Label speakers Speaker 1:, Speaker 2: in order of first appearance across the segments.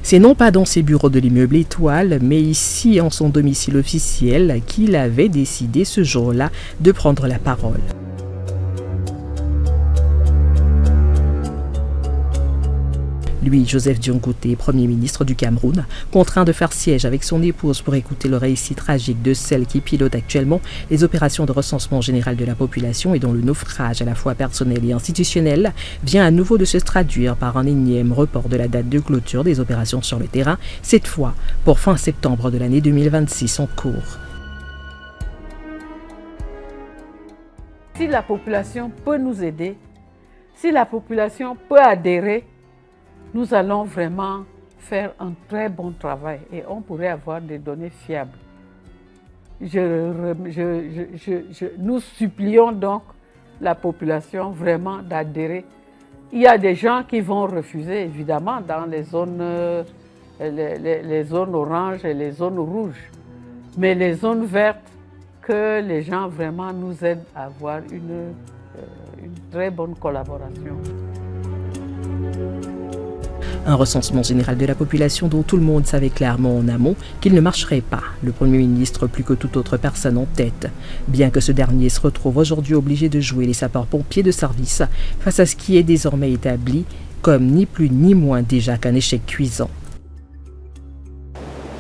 Speaker 1: C'est non pas dans ses bureaux de l'immeuble Étoile, mais ici en son domicile officiel qu'il avait décidé ce jour-là de prendre la parole. Lui, Joseph Dion-Ngouté, Premier ministre du Cameroun, contraint de faire siège avec son épouse pour écouter le récit tragique de celle qui pilote actuellement les opérations de recensement général de la population et dont le naufrage à la fois personnel et institutionnel vient à nouveau de se traduire par un énième report de la date de clôture des opérations sur le terrain, cette fois pour fin septembre de l'année 2026 en cours.
Speaker 2: Si la population peut nous aider, si la population peut adhérer, nous allons vraiment faire un très bon travail et on pourrait avoir des données fiables. Nous supplions donc la population vraiment d'adhérer. Il y a des gens qui vont refuser, évidemment, dans les zones oranges et les zones rouges. Mais les zones vertes, que les gens vraiment nous aident à avoir une très bonne collaboration.
Speaker 1: Un recensement général de la population dont tout le monde savait clairement en amont qu'il ne marcherait pas, le Premier ministre plus que toute autre personne en tête, bien que ce dernier se retrouve aujourd'hui obligé de jouer les sapeurs-pompiers de service face à ce qui est désormais établi comme ni plus ni moins déjà qu'un échec cuisant.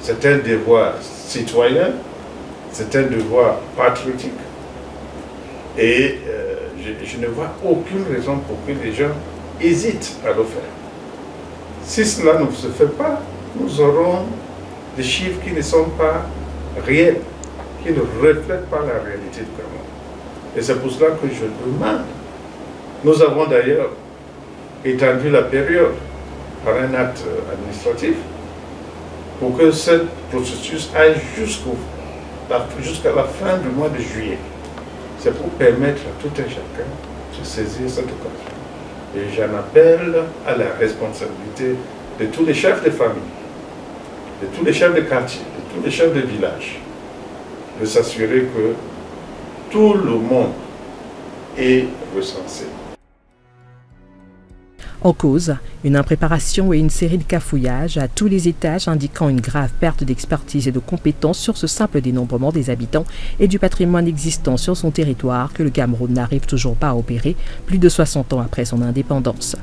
Speaker 3: C'est un devoir citoyen, c'est un devoir patriotique et je ne vois aucune raison pour que les gens hésitent à le faire. Si cela ne se fait pas, nous aurons des chiffres qui ne sont pas réels, qui ne reflètent pas la réalité du Cameroun. Et c'est pour cela que je demande. Nous avons d'ailleurs étendu la période par un acte administratif pour que ce processus aille jusqu'à la fin du mois de juillet. C'est pour permettre à tout un chacun de saisir cette occasion. Et j'en appelle à la responsabilité de tous les chefs de famille, de tous les chefs de quartier, de tous les chefs de village, de s'assurer que tout le monde est recensé.
Speaker 1: En cause, une impréparation et une série de cafouillages à tous les étages indiquant une grave perte d'expertise et de compétences sur ce simple dénombrement des habitants et du patrimoine existant sur son territoire que le Cameroun n'arrive toujours pas à opérer plus de 60 ans après son indépendance.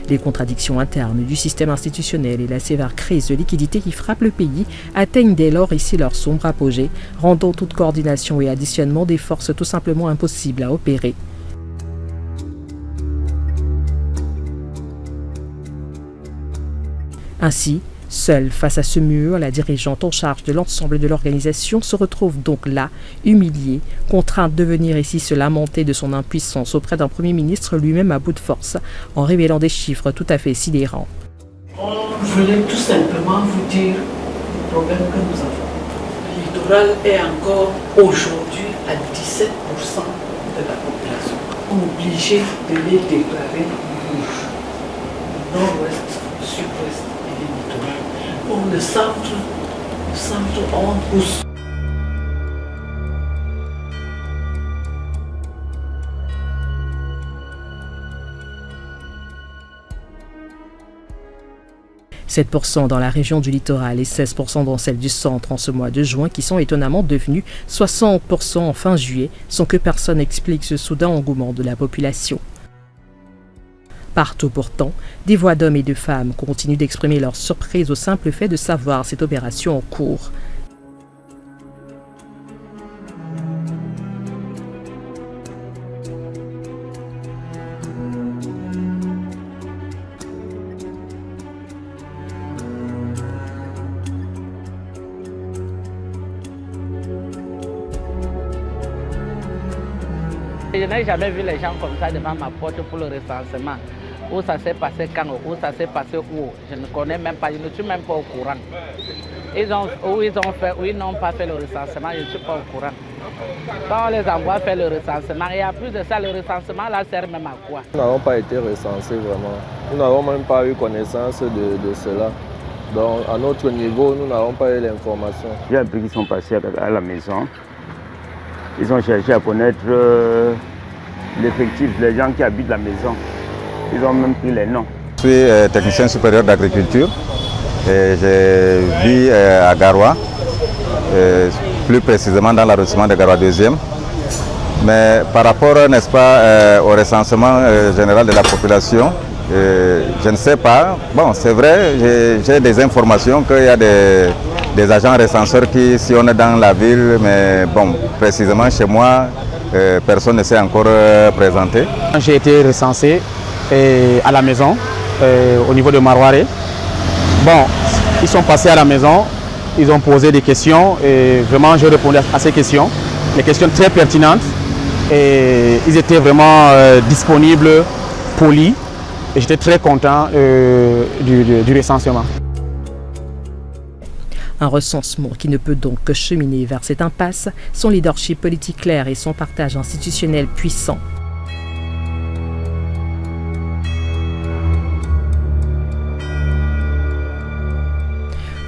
Speaker 1: Les contradictions internes du système institutionnel et la sévère crise de liquidité qui frappe le pays atteignent dès lors ici leur sombre apogée, rendant toute coordination et additionnement des forces tout simplement impossible à opérer. Ainsi, seule face à ce mur, la dirigeante en charge de l'ensemble de l'organisation se retrouve donc là, humiliée, contrainte de venir ici se lamenter de son impuissance auprès d'un Premier ministre lui-même à bout de force, en révélant des chiffres tout à fait sidérants.
Speaker 2: On voulait tout simplement vous dire le problème que nous avons. Le littoral est encore aujourd'hui à 17% de la population obligée de les déclarer rouges. Nord-ouest, sud-ouest. Pour le centre, on pousse. «
Speaker 1: 7% dans la région du littoral et 16% dans celle du centre en ce mois de juin, qui sont étonnamment devenus 60% en fin juillet, sans que personne explique ce soudain engouement de la population. Partout pourtant, des voix d'hommes et de femmes continuent d'exprimer leur surprise au simple fait de savoir cette opération en cours.
Speaker 4: Je n'ai jamais vu les gens comme ça devant ma porte pour le recensement. Où ça s'est passé quand, où ça s'est passé où, je ne connais même pas, je ne suis même pas au courant. Ils n'ont pas fait le recensement, je ne suis pas au courant. Quand on les envoie faire le recensement, il y a plus de ça, le recensement là sert même à quoi?
Speaker 5: Nous n'avons pas été recensés vraiment. Nous n'avons même pas eu connaissance de cela. Donc à notre niveau, nous n'avons pas eu l'information.
Speaker 6: Il y a un peu qui sont passés à la maison. Ils ont cherché à connaître l'effectif, les gens qui habitent la maison. Ils ont même pris les noms.
Speaker 7: Je suis technicien supérieur d'agriculture. Je vis à Garoua, plus précisément dans l'arrondissement de Garoua 2e. Mais par rapport, n'est-ce pas, au recensement général de la population, je ne sais pas. Bon, c'est vrai, j'ai des informations qu'il y a des agents recenseurs qui sillonnent dans la ville, mais bon, précisément chez moi, personne ne s'est encore présenté.
Speaker 8: J'ai été recensé à la maison, au niveau de Marouaré. Bon, ils sont passés à la maison, ils ont posé des questions et vraiment j'ai répondu à ces questions, des questions très pertinentes et ils étaient vraiment disponibles, polis et j'étais très content du recensement.
Speaker 1: Un recensement qui ne peut donc que cheminer vers cette impasse, son leadership politique clair et son partage institutionnel puissant.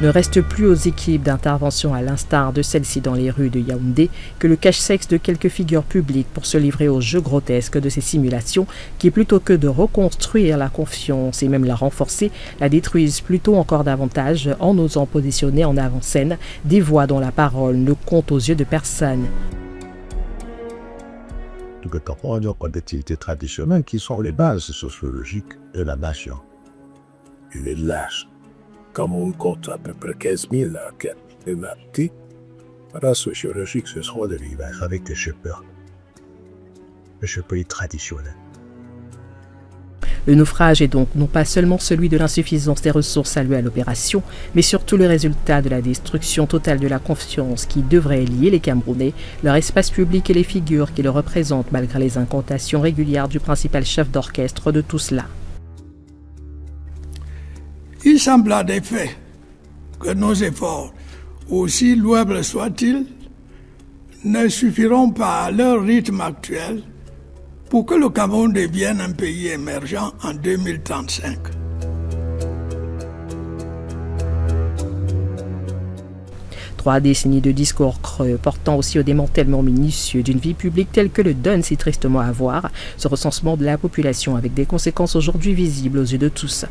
Speaker 1: Ne reste plus aux équipes d'intervention à l'instar de celle-ci dans les rues de Yaoundé que le cache-sexe de quelques figures publiques pour se livrer au jeu grotesque de ces simulations qui, plutôt que de reconstruire la confiance et même la renforcer, la détruisent plutôt encore davantage en osant positionner en avant-scène des voix dont la parole ne compte aux yeux de personne.
Speaker 9: Nous avons des activités traditionnelles qui sont les bases sociologiques de la nation. Il est lâche. Comme on compte à peu près 15 000 activités, la sociologique, ce seront des villages avec des chepeurs. Le chepeur traditionnel.
Speaker 1: Le naufrage est donc non pas seulement celui de l'insuffisance des ressources allouées à l'opération, mais surtout le résultat de la destruction totale de la confiance qui devrait lier les Camerounais, leur espace public et les figures qui le représentent malgré les incantations régulières du principal chef d'orchestre de tout cela.
Speaker 10: Il semble en effet que nos efforts, aussi louables soient-ils, ne suffiront pas à leur rythme actuel pour que le Cameroun devienne un pays émergent en 2035.
Speaker 1: Trois décennies de discours creux portant aussi au démantèlement minutieux d'une vie publique telle que le donne si tristement à voir ce recensement de la population avec des conséquences aujourd'hui visibles aux yeux de tous.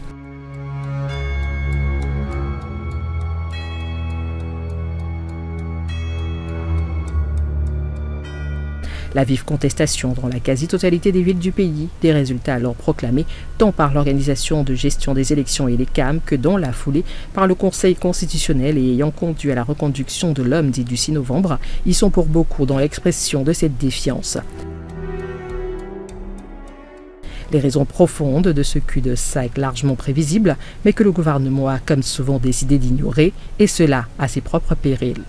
Speaker 1: La vive contestation dans la quasi-totalité des villes du pays, des résultats alors proclamés tant par l'organisation de gestion des élections et les CAM que dans la foulée par le Conseil constitutionnel et ayant conduit à la reconduction de l'homme dit du 6 novembre, ils sont pour beaucoup dans l'expression de cette défiance. Les raisons profondes de ce cul-de-sac largement prévisible, mais que le gouvernement a comme souvent décidé d'ignorer, et cela à ses propres périls.